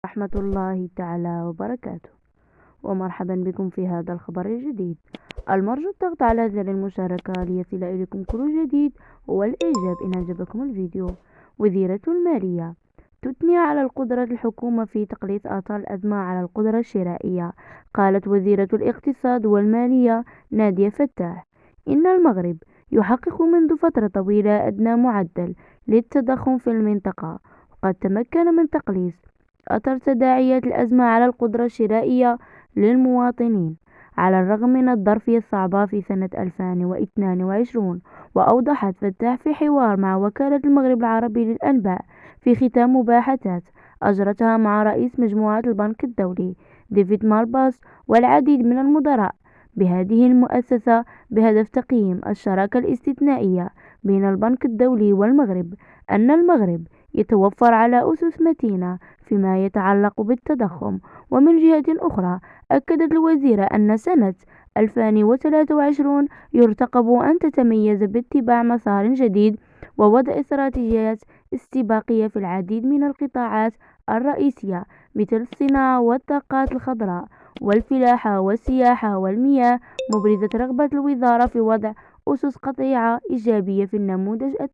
ورحمة الله تعالى وبركاته، ومرحبا بكم في هذا الخبر الجديد. المرجو الضغط على زر المشاركة ليصل إليكم كل جديد، والإعجاب إن أعجبكم الفيديو. وزيرة المالية تثني على القدرة الحكومة في تقليص آثار الأزمة على القدرة الشرائية. قالت وزيرة الاقتصاد والمالية نادية فتاح إن المغرب يحقق منذ فترة طويلة أدنى معدل للتضخم في المنطقة، وقد تمكن من تقليص أثر تداعيات الأزمة على القدرة الشرائية للمواطنين على الرغم من الظرفية الصعبة في سنة 2022. وأوضحت فتاح في حوار مع وكالة المغرب العربي للأنباء في ختام مباحثات أجرتها مع رئيس مجموعة البنك الدولي ديفيد مالباس والعديد من المدراء بهذه المؤسسة بهدف تقييم الشراكة الاستثنائية بين البنك الدولي والمغرب، أن المغرب يتوفر على أسس متينة فيما يتعلق بالتضخم. ومن جهة أخرى أكدت الوزيرة أن سنة 2023 يرتقب أن تتميز باتباع مسار جديد ووضع استراتيجيات استباقية في العديد من القطاعات الرئيسية مثل الصناعة والطاقات الخضراء والفلاحة والسياحة والمياه، مبرزة رغبة الوزارة في وضع أسس قطيعة إيجابية في النموذج